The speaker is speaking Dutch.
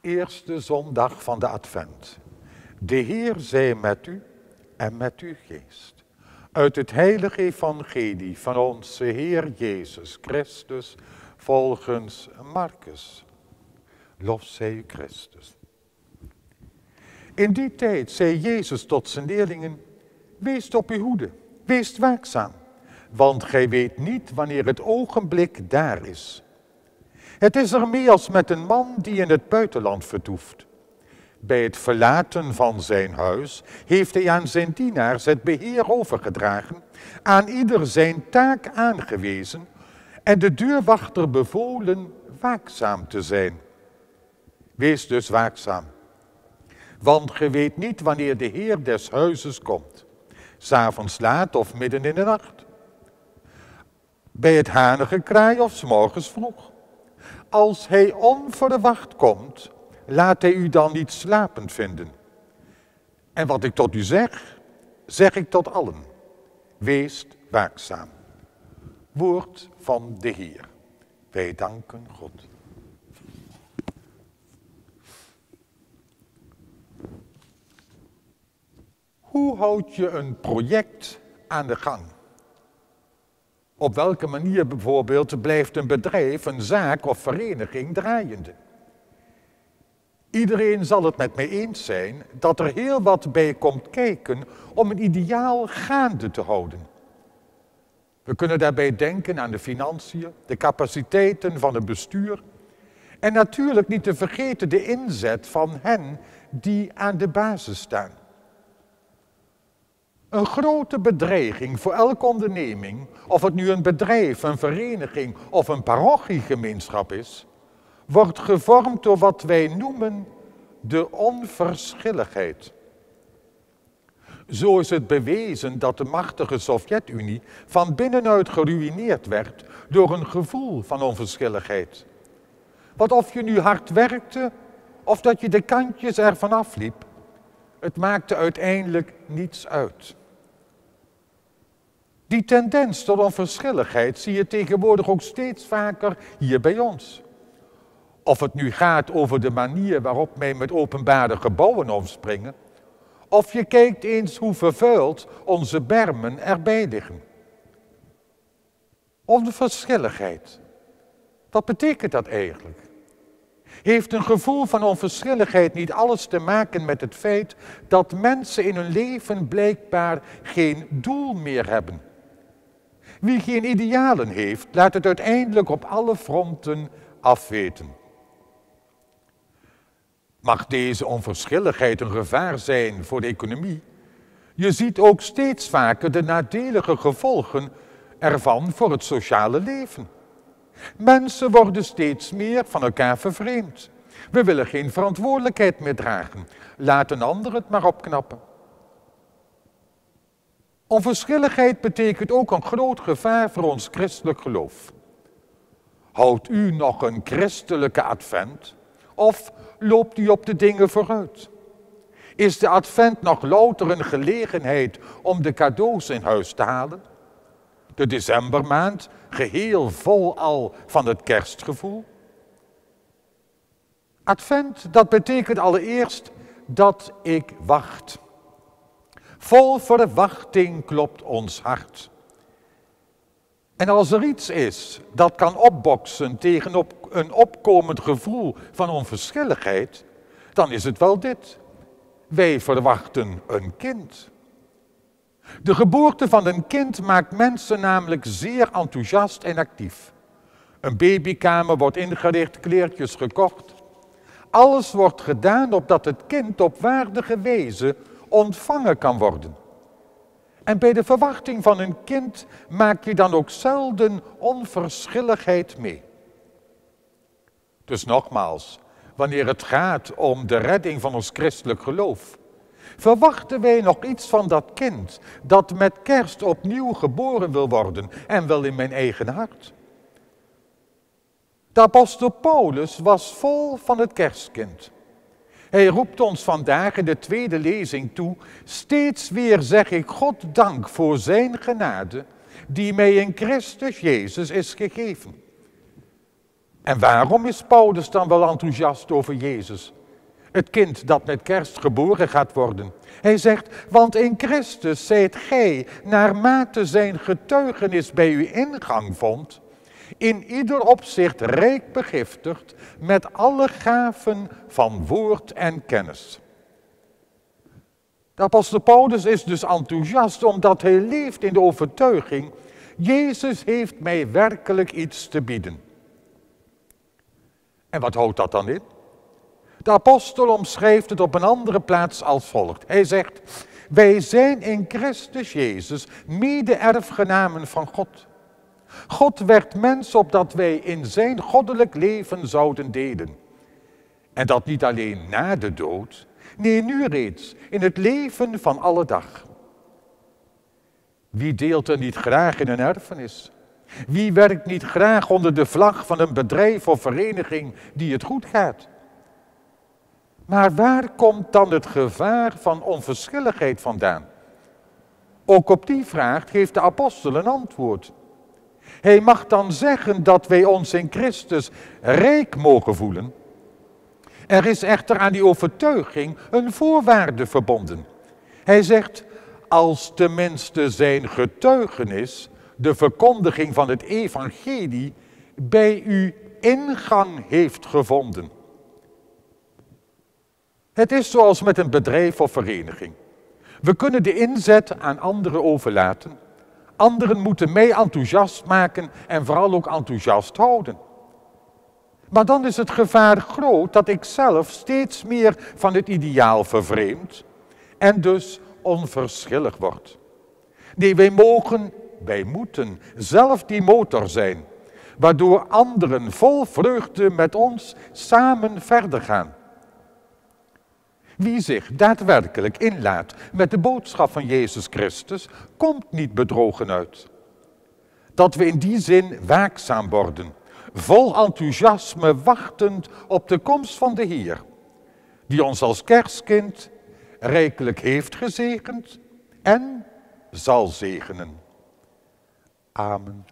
eerste zondag van de Advent. De Heer zij met u en met uw geest. Uit het heilige evangelie van onze Heer Jezus Christus volgens Marcus. Lof zij u Christus. In die tijd zei Jezus tot zijn leerlingen: wees op uw hoede, wees waakzaam, want gij weet niet wanneer het ogenblik daar is. Het is ermee als met een man die in het buitenland vertoeft. Bij het verlaten van zijn huis heeft hij aan zijn dienaars het beheer overgedragen, aan ieder zijn taak aangewezen en de deurwachter bevolen waakzaam te zijn. Wees dus waakzaam, want ge weet niet wanneer de Heer des huizes komt, 's avonds laat of midden in de nacht, bij het hanengekraai of 's morgens vroeg. Als hij onverwacht komt, laat hij u dan niet slapend vinden. En wat ik tot u zeg, zeg ik tot allen. Wees waakzaam. Woord van de Heer. Wij danken God. Hoe houd je een project aan de gang? Op welke manier bijvoorbeeld blijft een bedrijf, een zaak of vereniging draaiende? Iedereen zal het met mij eens zijn dat er heel wat bij komt kijken om een ideaal gaande te houden. We kunnen daarbij denken aan de financiën, de capaciteiten van het bestuur en natuurlijk niet te vergeten de inzet van hen die aan de basis staan. Een grote bedreiging voor elke onderneming, of het nu een bedrijf, een vereniging of een parochiegemeenschap is, wordt gevormd door wat wij noemen de onverschilligheid. Zo is het bewezen dat de machtige Sovjet-Unie van binnenuit geruïneerd werd door een gevoel van onverschilligheid. Want of je nu hard werkte of dat je de kantjes ervan afliep, het maakte uiteindelijk niets uit. Die tendens tot onverschilligheid zie je tegenwoordig ook steeds vaker hier bij ons. Of het nu gaat over de manier waarop wij met openbare gebouwen omspringen, of je kijkt eens hoe vervuild onze bermen erbij liggen. Onverschilligheid. Wat betekent dat eigenlijk? Heeft een gevoel van onverschilligheid niet alles te maken met het feit dat mensen in hun leven blijkbaar geen doel meer hebben? Wie geen idealen heeft, laat het uiteindelijk op alle fronten afweten. Mag deze onverschilligheid een gevaar zijn voor de economie? Je ziet ook steeds vaker de nadelige gevolgen ervan voor het sociale leven. Mensen worden steeds meer van elkaar vervreemd. We willen geen verantwoordelijkheid meer dragen. Laat een ander het maar opknappen. Onverschilligheid betekent ook een groot gevaar voor ons christelijk geloof. Houdt u nog een christelijke advent? Of loopt u op de dingen vooruit? Is de advent nog louter een gelegenheid om de cadeaus in huis te halen? De decembermaand geheel vol al van het kerstgevoel? Advent, dat betekent allereerst dat ik wacht. Vol verwachting klopt ons hart. En als er iets is dat kan opboksen tegen een opkomend gevoel van onverschilligheid, dan is het wel dit. Wij verwachten een kind. De geboorte van een kind maakt mensen namelijk zeer enthousiast en actief. Een babykamer wordt ingericht, kleertjes gekocht. Alles wordt gedaan opdat het kind op waardige wijze ontvangen kan worden. En bij de verwachting van een kind maak je dan ook zelden onverschilligheid mee. Dus nogmaals, wanneer het gaat om de redding van ons christelijk geloof, verwachten wij nog iets van dat kind dat met kerst opnieuw geboren wil worden en wel in mijn eigen hart. De apostel Paulus was vol van het kerstkind. Hij roept ons vandaag in de tweede lezing toe: steeds weer zeg ik God dank voor zijn genade die mij in Christus Jezus is gegeven. En waarom is Paulus dan wel enthousiast over Jezus? Het kind dat met kerst geboren gaat worden. Hij zegt, want in Christus zijt gij, naarmate zijn getuigenis bij u ingang vond, in ieder opzicht rijk begiftigd met alle gaven van woord en kennis. De apostel Paulus is dus enthousiast omdat hij leeft in de overtuiging, Jezus heeft mij werkelijk iets te bieden. En wat houdt dat dan in? De apostel omschrijft het op een andere plaats als volgt. Hij zegt, wij zijn in Christus Jezus mede-erfgenamen van God. God werd mens opdat wij in zijn goddelijk leven zouden delen. En dat niet alleen na de dood, nee nu reeds, in het leven van alle dag. Wie deelt er niet graag in een erfenis? Wie werkt niet graag onder de vlag van een bedrijf of vereniging die het goed gaat? Maar waar komt dan het gevaar van onverschilligheid vandaan? Ook op die vraag geeft de apostel een antwoord. Hij mag dan zeggen dat wij ons in Christus rijk mogen voelen. Er is echter aan die overtuiging een voorwaarde verbonden. Hij zegt, als tenminste zijn getuigenis, de verkondiging van het evangelie, bij u ingang heeft gevonden. Het is zoals met een bedrijf of vereniging. We kunnen de inzet aan anderen overlaten. Anderen moeten mij enthousiast maken en vooral ook enthousiast houden. Maar dan is het gevaar groot dat ik zelf steeds meer van het ideaal vervreemd en dus onverschillig word. Nee, wij moeten zelf die motor zijn, waardoor anderen vol vreugde met ons samen verder gaan. Wie zich daadwerkelijk inlaat met de boodschap van Jezus Christus, komt niet bedrogen uit. Dat we in die zin waakzaam worden, vol enthousiasme wachtend op de komst van de Heer, die ons als kerstkind rijkelijk heeft gezegend en zal zegenen. Amen.